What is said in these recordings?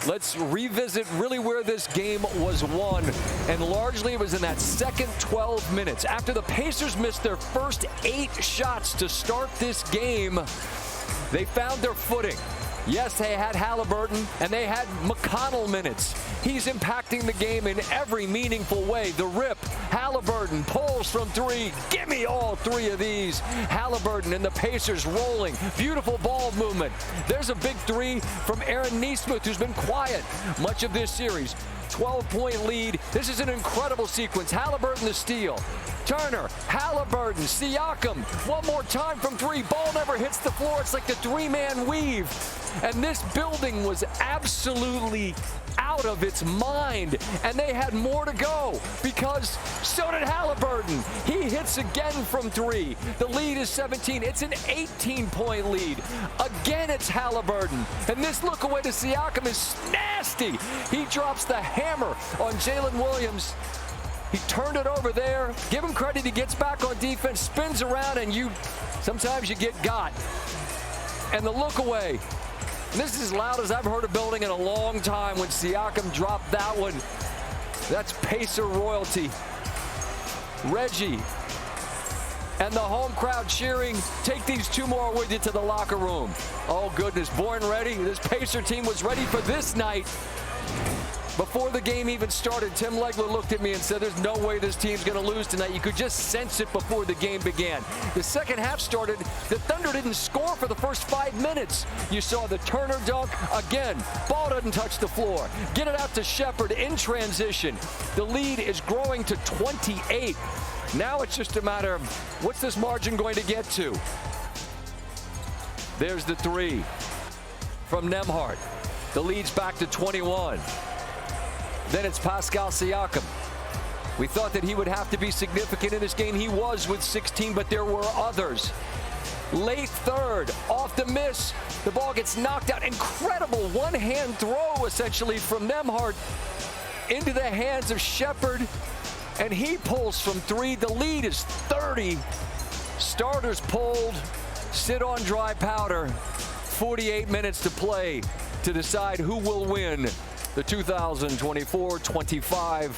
Let's revisit really where this game was won, and largely it was in that second 12 minutes. After the Pacers missed their first 8 shots to start this game, they found their footing. Yes, they had Halliburton, and they had McConnell minutes. He's impacting the game in every meaningful way. The rip, Halliburton pulls from 3. Give me all 3 of these. Halliburton and the Pacers rolling. Beautiful ball movement. There's a big 3 from Aaron Nesmith, who's been quiet much of this series. 12-point lead. This is an incredible sequence. Halliburton the steal. Turner, Halliburton, Siakam. One more time from 3. Ball never hits the floor. It's like the 3-man weave. And this building was absolutely out of its mind, and they had more to go because so did Halliburton. He hits again from 3. The lead is 17. It's an 18-point lead. Again, it's Halliburton, and this look away to Siakam is nasty. He drops the hammer on Jalen Williams. He turned it over there. Give him credit. He gets back on defense, spins around, and sometimes you get got. And the look away. This is as loud as I've heard a building in a long time when Siakam dropped that one. That's Pacer royalty. Reggie and the home crowd cheering. Take these 2 more with you to the locker room. Oh, goodness. Born ready. This Pacer team was ready for this night. Before the game even started, Tim Legler looked at me and said, there's no way this team's going to lose tonight. You could just sense it before the game began. The second half started. The Thunder didn't score for the first 5 minutes. You saw the Turner dunk. Again, ball doesn't touch the floor. Get it out to Shepard in transition. The lead is growing to 28. Now it's just a matter of what's this margin going to get to? There's the 3 from Nembhard. The lead's back to 21. Then it's Pascal Siakam. We thought that he would have to be significant in this game. He was with 16, but there were others. Late third, off the miss. The ball gets knocked out. Incredible one-hand throw, essentially, from Nembhard into the hands of Shepard. And he pulls from 3. The lead is 30. Starters pulled. Sit on dry powder. 48 minutes to play to decide who will win the 2024-25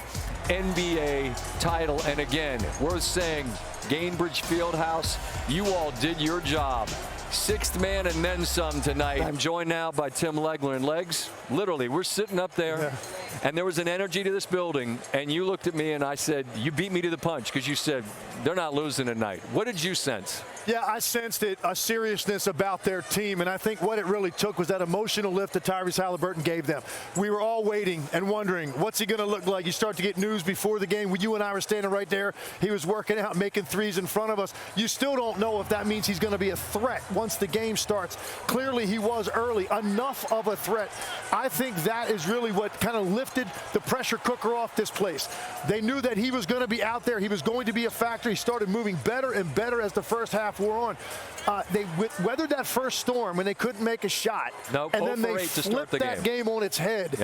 NBA title. And again, worth saying, Gainbridge Fieldhouse, you all did your job. 6th man and then some tonight. I'm joined now by Tim Legler. And Legs, literally, we're sitting up there, and there was an energy to this building, and you looked at me and I said, you beat me to the punch, because you said, they're not losing tonight. What did you sense? Yeah, I sensed it, a seriousness about their team, and I think what it really took was that emotional lift that Tyrese Halliburton gave them. We were all waiting and wondering, what's he going to look like? You start to get news before the game. You and I were standing right there. He was working out, making 3s in front of us. You still don't know if that means he's going to be a threat once the game starts. Clearly, he was early, enough of a threat. I think that is really what kind of lifted the pressure cooker off this place. They knew that he was going to be out there. He was going to be a factor. He started moving better and better as the first half wore on. They weathered that first storm when they couldn't make a shot. And then they flipped that game on its head.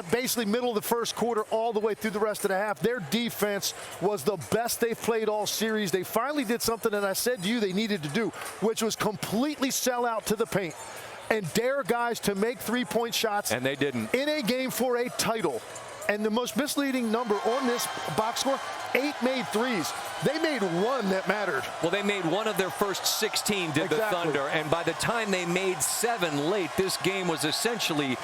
Basically middle of the first quarter all the way through the rest of the half. Their defense was the best they've played all series. They finally did something that I said to you they needed to do, which was completely sell out to the paint and dare guys to make 3-point shots. And they didn't. In a game for a title. And the most misleading number on this box score, 8 made 3s. They made 1 that mattered. Well, they made 1 of their first 16, did the Thunder. And by the time they made 7 late, this game was essentially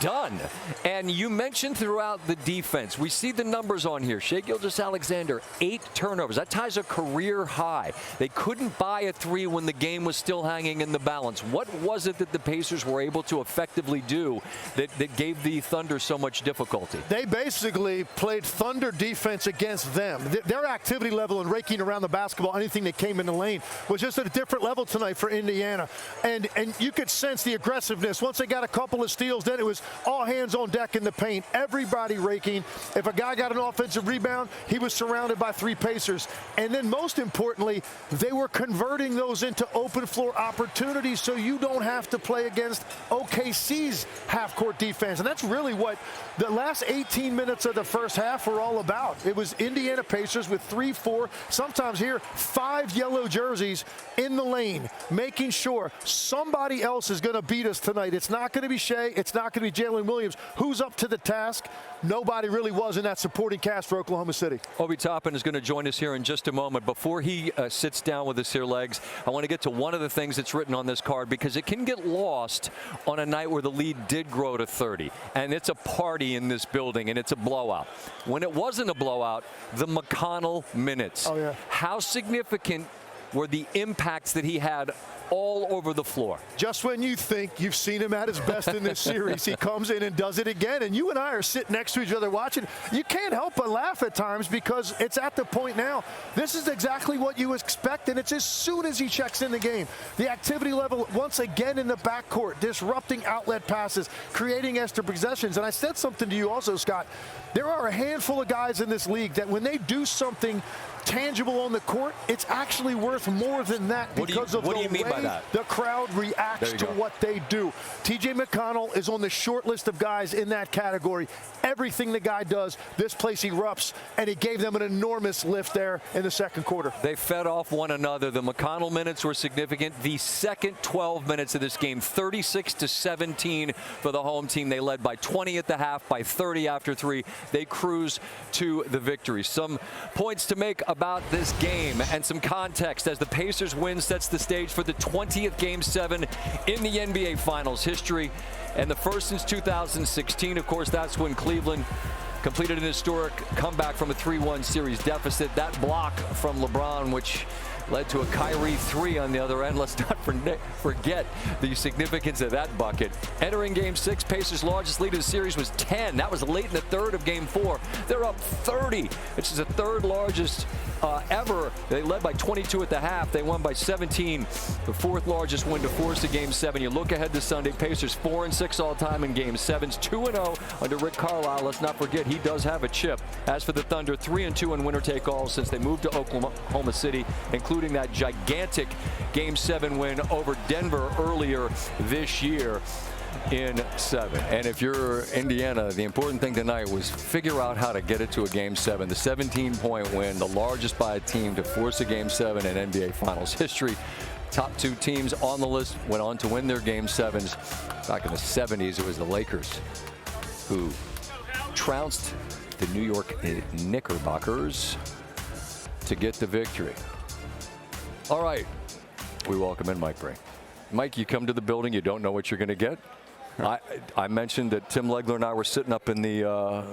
done. And you mentioned throughout the defense, we see the numbers on here. Shai Gilgeous-Alexander, 8 turnovers. That ties a career high. They couldn't buy a 3 when the game was still hanging in the balance. What was it that the Pacers were able to effectively do that gave the Thunder so much difficulty? They basically played Thunder defense against them. Their activity level and raking around the basketball, anything that came in the lane, was just at a different level tonight for Indiana. And you could sense the aggressiveness. Once they got a couple of steals, then it was all hands on deck in the paint, everybody raking. If a guy got an offensive rebound, he was surrounded by 3 Pacers. And then most importantly, they were converting those into open floor opportunities so you don't have to play against OKC's half-court defense. And that's really what the last 18 minutes of the first half were all about. It was Indiana Pacers with 3, 4, sometimes here 5 yellow jerseys in the lane, making sure somebody else is going to beat us tonight. It's not going to be Shai. It's not going to be City, Jalen Williams. Who's up to the task? Nobody really was in that supporting cast for Oklahoma City. Obi Toppin is going to join us here in just a moment. Before he sits down with us here, Legs, I want to get to one of the things that's written on this card, because it can get lost on a night where the lead did grow to 30. And it's a party in this building, and it's a blowout. When it wasn't a blowout, the McConnell minutes. Oh, yeah. How significant were the impacts that he had all over the floor? Just when you think you've seen him at his best in this series, he comes in and does it again. And you and I are sitting next to each other watching. You can't help but laugh at times, because it's at the point now. This is exactly what you expect, and it's as soon as he checks in the game. The activity level once again in the backcourt, disrupting outlet passes, creating extra possessions. And I said something to you also, Scott. There are a handful of guys in this league that when they do something tangible on the court, it's actually worth more than that, because of the way the crowd reacts to what they do. T.J. McConnell is on the short list of guys in that category. Everything the guy does, this place erupts, and it gave them an enormous lift there in the second quarter. They fed off one another. The McConnell minutes were significant. The second 12 minutes of this game, 36-17 for the home team. They led by 20 at the half, by 30 after 3. They cruise to the victory. Some points to make about this game and some context as the Pacers win sets the stage for the 20th Game 7 in the NBA Finals history, and the first since 2016. Of course, that's when Cleveland completed an historic comeback from a 3-1 series deficit. That block from LeBron, which led to a Kyrie 3 on the other end. Let's not forget the significance of that bucket. Entering Game 6, Pacers' largest lead of the series was 10. That was late in the third of Game 4. They're up 30, which is the third largest ever. They led by 22 at the half. They won by 17, the fourth largest win to force a Game 7. You look ahead to Sunday, Pacers 4-6 all-time in Game 7s, 2-0 under Rick Carlisle. Let's not forget he does have a chip. As for the Thunder, 3-2 in winner-take-all since they moved to Oklahoma City, including that gigantic Game 7 win over Denver earlier this year in 7. And if you're Indiana, the important thing tonight was figure out how to get it to a Game 7. The 17-point win, the largest by a team to force a Game 7 in NBA Finals history. Top 2 teams on the list went on to win their Game 7s. Back in the 70s, it was the Lakers who trounced the New York Knickerbockers to get the victory. All right, we welcome in Mike Breen. Mike, you come to the building, you don't know what you're going to get. I mentioned that Tim Legler and I were sitting up in the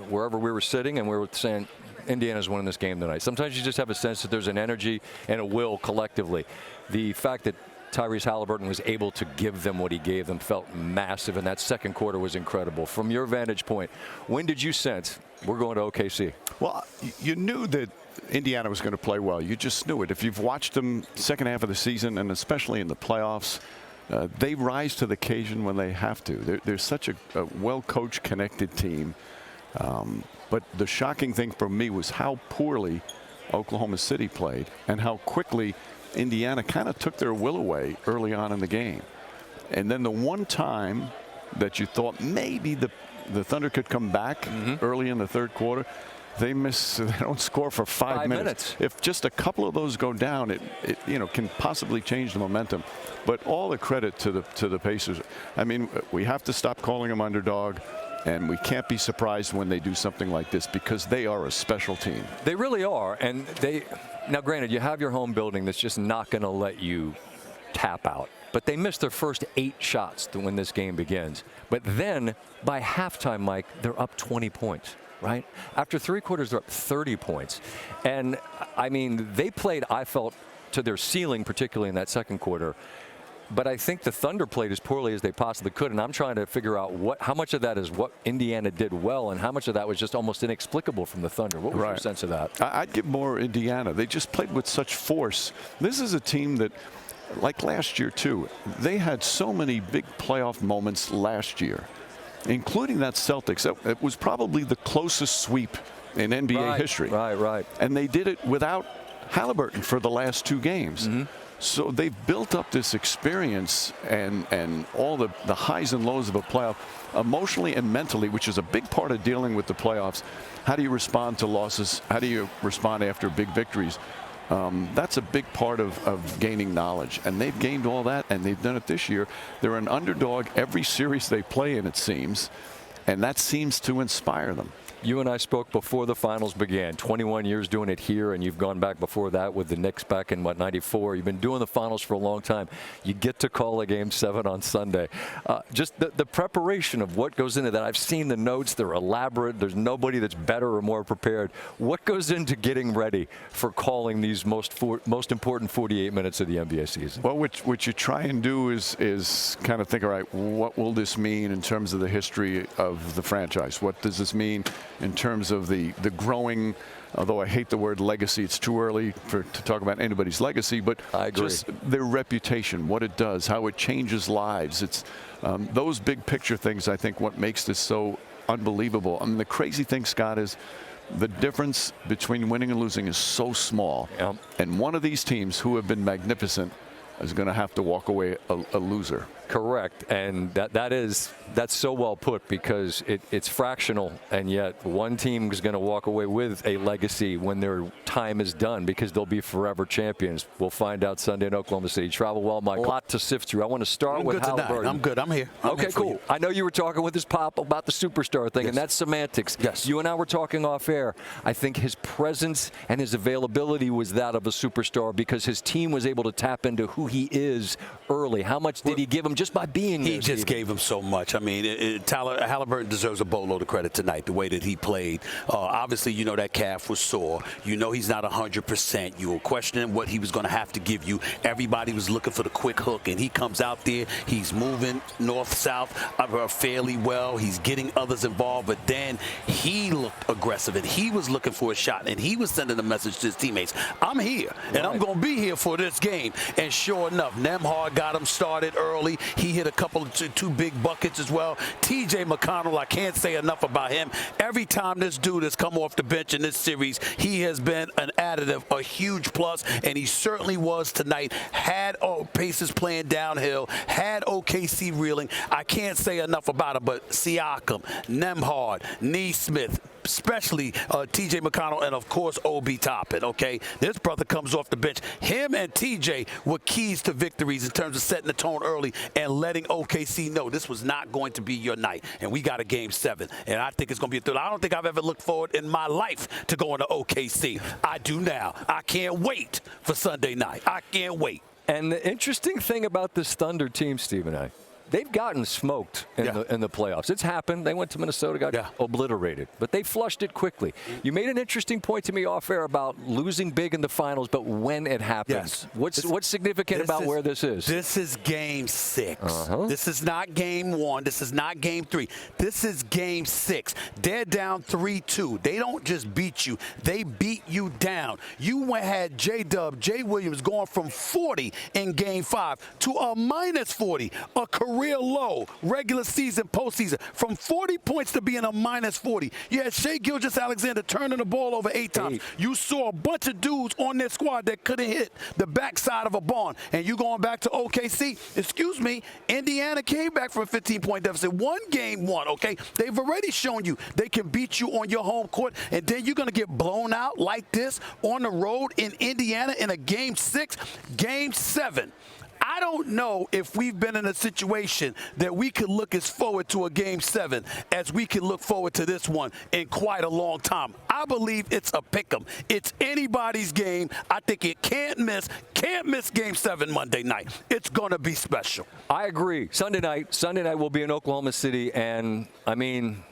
wherever we were sitting, and we were saying Indiana's winning this game tonight. Sometimes you just have a sense that there's an energy and a will collectively. The fact that Tyrese Halliburton was able to give them what he gave them felt massive, and that second quarter was incredible. From your vantage point, when did you sense we're going to OKC? Well, you knew that Indiana was going to play well. You just knew it. If you've watched them second half of the season, and especially in the playoffs, they rise to the occasion when they have to. They're such a well-coached, connected team. But the shocking thing for me was how poorly Oklahoma City played and how quickly Indiana kind of took their will away early on in the game. And then the one time that you thought maybe the Thunder could come back early in the third quarter, they miss. They don't score for 5 minutes. If just a couple of those go down, it can possibly change the momentum. But all the credit to the Pacers. I mean, we have to stop calling them underdog, and we can't be surprised when they do something like this, because they are a special team. They really are, and now granted, you have your home building that's just not going to let you tap out. But they missed their first 8 shots when this game begins. But then by halftime, Mike, they're up 20 points. Right? After 3 quarters, they're up 30 points. And, I mean, they played, I felt, to their ceiling, particularly in that second quarter. But I think the Thunder played as poorly as they possibly could. And I'm trying to figure out how much of that is what Indiana did well and how much of that was just almost inexplicable from the Thunder. What was your sense of that? I'd give more Indiana. They just played with such force. This is a team that, like last year, too, they had so many big playoff moments last year, including that Celtics. It was probably the closest sweep in NBA history. Right. And they did it without Halliburton for the last 2 games. So they've built up this experience and all the highs and lows of a playoff, emotionally and mentally, which is a big part of dealing with the playoffs. How do you respond to losses? How do you respond after big victories? That's a big part of gaining knowledge. And they've gained all that, and they've done it this year. They're an underdog every series they play in, it seems. And that seems to inspire them. You and I spoke before the finals began. 21 years doing it here, and you've gone back before that with the Knicks back in, what, 94. You've been doing the finals for a long time. You get to call a Game 7 on Sunday. Just the preparation of what goes into that. I've seen the notes. They're elaborate. There's nobody that's better or more prepared. What goes into getting ready for calling these most important 48 minutes of the NBA season? Well, what you try and do is kind of think, all right, what will this mean in terms of the history of the franchise? What does this mean in terms of the growing, although I hate the word legacy, it's too early to talk about anybody's legacy, but I agree. Just their reputation, what it does, how it changes lives. It's those big picture things, I think, what makes this so unbelievable. I mean, the crazy thing, Scott, is the difference between winning and losing is so small. Yeah. And one of these teams who have been magnificent is going to have to walk away a loser. Correct, and that's so well put, because it's fractional, and yet one team is going to walk away with a legacy when their time is done, because they'll be forever champions. We'll find out Sunday in Oklahoma City. Travel well, Mike. A lot to sift through. I want to start with Halliburton. I'm good. I'm here. Okay, cool. I know you were talking with his pop about the superstar thing, Yes. and that's semantics. Yes. You and I were talking off air. I think his presence and his availability was that of a superstar, because his team was able to tap into who he is early. How much did he give him just by being there? He just gave him so much. I mean, Halliburton deserves a boatload of credit tonight, the way that he played. Obviously, you know that calf was sore. You know he's not 100%. You were questioning what he was going to have to give you. Everybody was looking for the quick hook, and he comes out there. He's moving north-south fairly well. He's getting others involved, but then he looked aggressive, and he was looking for a shot, and he was sending a message to his teammates. I'm here, and I'm going to be here for this game. And sure enough, Nembhard got him started early. He hit a couple of two big buckets as well. TJ McConnell, I can't say enough about him. Every time this dude has come off the bench in this series, he has been an additive, a huge plus, and he certainly was tonight. Had Pacers playing downhill, had OKC reeling. I can't say enough about it, but Siakam, Nembhard, Neesmith, especially TJ McConnell, and of course Obi Toppin. Okay, this brother comes off the bench. Him and TJ were keys to victories in terms of setting the tone early and letting OKC know this was not going to be your night, and we got a Game 7, and I think it's going to be a thrill. I don't think I've ever looked forward in my life to going to OKC. I do now. I can't wait for Sunday night. I can't wait. And the interesting thing about this Thunder team, Steve and I, they've gotten smoked in the playoffs. It's happened. They went to Minnesota, got obliterated, but they flushed it quickly. You made an interesting point to me off air about losing big in the finals, but when it happens. Yes. What's significant about where this is? This is Game 6. This is not Game 1. This is not Game 3. This is Game 6. They're down 3-2. They don't just beat you. They beat you down. You had J-Dub, Jay Williams going from 40 in Game 5 to a minus 40, a career low, regular season, postseason, from 40 points to being a minus 40. You had Shai Gilgeous-Alexander turning the ball over 8 times. You saw a bunch of dudes on their squad that couldn't hit the backside of a barn. And you going back to OKC, excuse me, Indiana came back from a 15-point deficit. One game won, okay? They've already shown you they can beat you on your home court, and then you're going to get blown out like this on the road in Indiana in a Game 6, Game 7. I don't know if we've been in a situation that we could look as forward to a Game 7 as we can look forward to this one in quite a long time. I believe it's a pick'em. It's anybody's game. I think it can't miss Game 7 Monday night. It's going to be special. I agree. Sunday night will be in Oklahoma City, and I mean,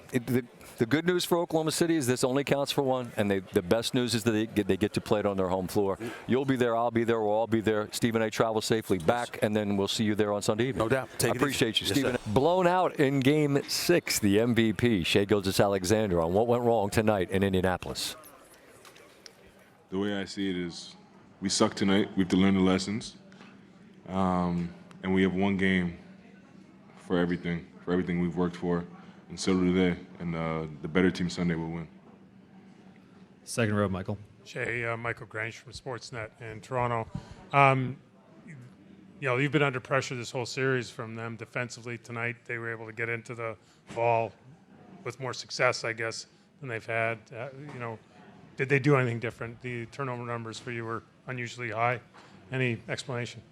the good news for Oklahoma City is this only counts for one, and the best news is that they get to play it on their home floor. You'll be there, I'll be there, we'll all be there. Steve and I travel safely back, and then we'll see you there on Sunday evening. No doubt. I appreciate you, Stephen. Blown out in Game 6, the MVP, Shai Gilgeous-Alexander, on what went wrong tonight in Indianapolis. The way I see it is we suck tonight. We have to learn the lessons. And we have one game for everything we've worked for. And so do they, and the better team Sunday will win. Second row, Michael. Shai, Michael Grange from SportsNet in Toronto. You've been under pressure this whole series from them defensively. Tonight they were able to get into the ball with more success, I guess, than they've had. Did they do anything different? The turnover numbers for you were unusually high. Any explanation?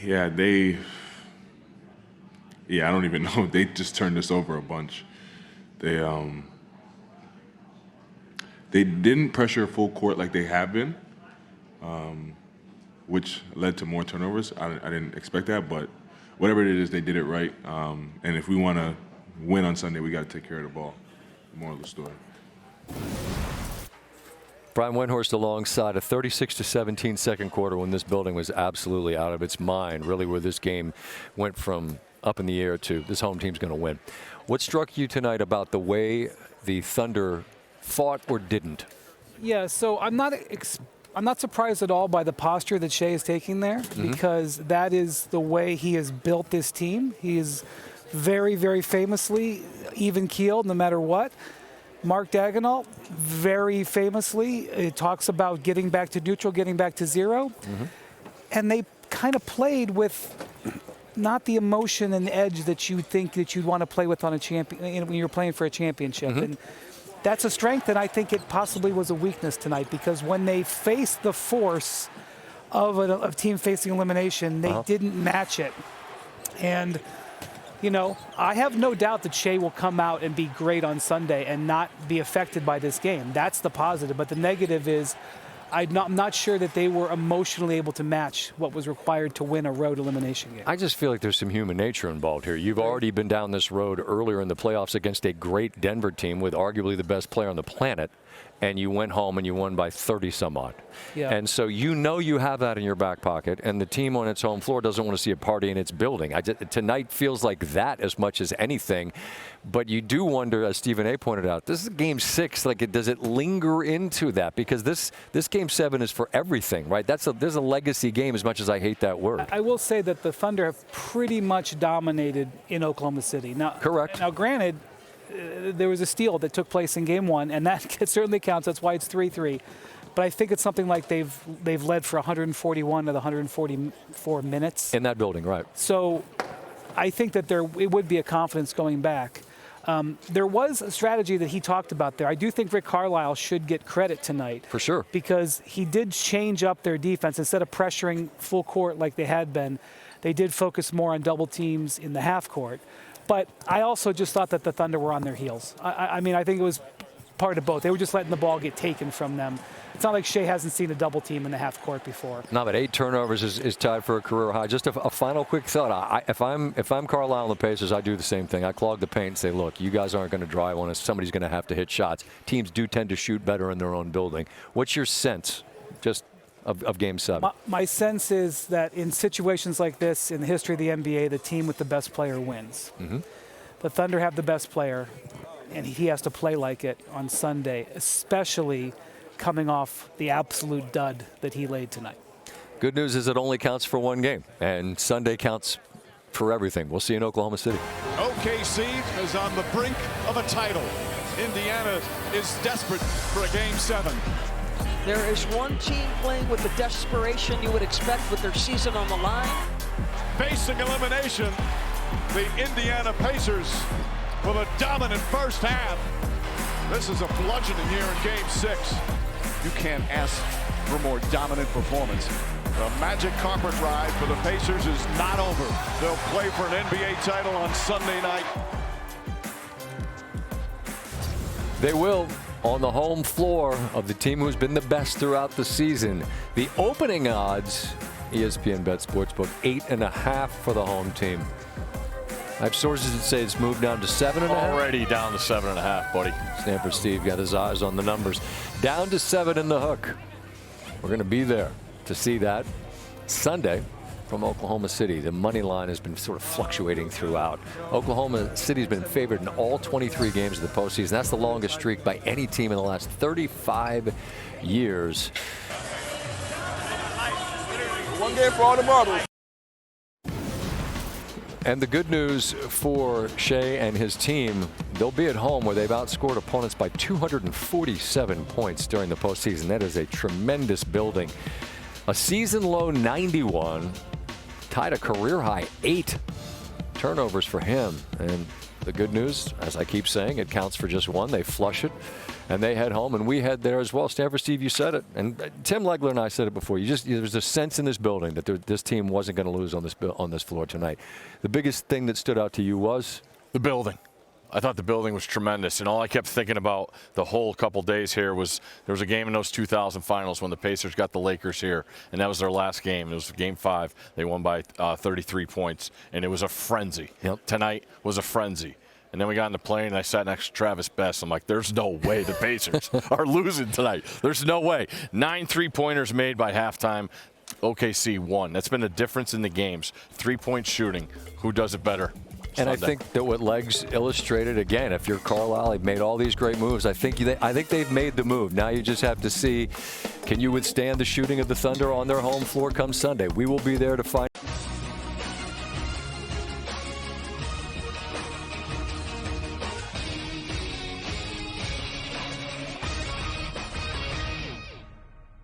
Yeah, I don't even know. They just turned us over a bunch. They didn't pressure full court like they have been, which led to more turnovers. I didn't expect that, but whatever it is, they did it right. And if we want to win on Sunday, we got to take care of the ball. Moral of the story. Brian Windhorst alongside a 36-17 second quarter when this building was absolutely out of its mind, really where this game went from up in the air to this home team's going to win. What struck you tonight about the way the Thunder fought or didn't? Yeah, so I'm not surprised at all by the posture that Shai is taking there, because that is the way he has built this team. He is very, very famously even-keeled no matter what. Mark Daigneault, very famously, it talks about getting back to neutral, getting back to zero. And they kind of played with not the emotion and edge that you think that you'd want to play with on a champion when you're playing for a championship. And that's a strength, and I think it possibly was a weakness tonight, because when they faced the force of a team facing elimination, they didn't match it. And you know, I have no doubt that Shai will come out and be great on Sunday and not be affected by this game. That's the positive. But the negative is I'm not sure that they were emotionally able to match what was required to win a road elimination game. I just feel like there's some human nature involved here. You've already been down this road earlier in the playoffs against a great Denver team with arguably the best player on the planet, and you went home and you won by 30 some odd. Yeah. And so you know you have that in your back pocket, and the team on its home floor doesn't want to see a party in its building. Tonight feels like that as much as anything, but you do wonder, as Stephen A. pointed out, this is Game 6. Like, does it linger into that? Because this Game 7 is for everything, right? There's a legacy game, as much as I hate that word. I will say that the Thunder have pretty much dominated in Oklahoma City. Now, correct. Now, granted, there was a steal that took place in Game 1, and that certainly counts. That's why it's 3-3. But I think it's something like they've led for 141 of the 144 minutes. In that building, right. So I think that it would be a confidence going back. There was a strategy that he talked about there. I do think Rick Carlisle should get credit tonight. For sure. Because he did change up their defense. Instead of pressuring full court like they had been, they did focus more on double teams in the half court. But I also just thought that the Thunder were on their heels. I mean, I think it was part of both. They were just letting the ball get taken from them. It's not like Shai hasn't seen a double team in the half court before. No, but 8 turnovers is tied for a career high. Just a final quick thought. If I'm Carlisle and the Pacers, I do the same thing. I clog the paint and say, look, you guys aren't going to drive on us. Somebody's going to have to hit shots. Teams do tend to shoot better in their own building. What's your sense just of Game 7? My sense is that in situations like this, in the history of the NBA, the team with the best player wins. The Thunder have the best player, and he has to play like it on Sunday, especially coming off the absolute dud that he laid tonight. Good news is it only counts for one game, and Sunday counts for everything. We'll see you in Oklahoma City. OKC is on the brink of a title. Indiana is desperate for a Game 7. There is one team playing with the desperation you would expect with their season on the line. Facing elimination, the Indiana Pacers with a dominant first half. This is a bludgeoning here in Game 6. You can't ask for more dominant performance. The magic carpet ride for the Pacers is not over. They'll play for an NBA title on Sunday night. They will, on the home floor of the team who's been the best throughout the season. The opening odds, ESPN Bet Sportsbook, 8.5 for the home team. I have sources that say it's moved down to 7.5. Already down to 7.5, buddy. Stanford Steve got his eyes on the numbers. Down to 7 in the hook. We're going to be there to see that Sunday from Oklahoma City. The money line has been sort of fluctuating throughout. Oklahoma City's been favored in all 23 games of the postseason. That's the longest streak by any team in the last 35 years. One game for all the marbles. And the good news for Shai and his team, they'll be at home where they've outscored opponents by 247 points during the postseason. That is a tremendous building. A season low 91, tied a career high 8 turnovers for him. And the good news, as I keep saying, it counts for just one. They flush it, and they head home, and we head there as well. Stanford, Steve, you said it, and Tim Legler and I said it before. There's a sense in this building that this team wasn't going to lose on this floor tonight. The biggest thing that stood out to you was? The building. I thought the building was tremendous, and all I kept thinking about the whole couple days here was there was a game in those 2000 finals when the Pacers got the Lakers here, and that was their last game. It was Game 5. They won by 33 points, and it was a frenzy. Yep. Tonight was a frenzy. And then we got in the plane, and I sat next to Travis Best. I'm like, there's no way the Pacers are losing tonight. There's no way. 9 3-pointers made by halftime. OKC won. That's been the difference in the games. 3-point shooting. Who does it better? And I think that what Legs illustrated, again, if you're Carlisle, they've made all these great moves. I think they've made the move. Now you just have to see, can you withstand the shooting of the Thunder on their home floor come Sunday? We will be there to find.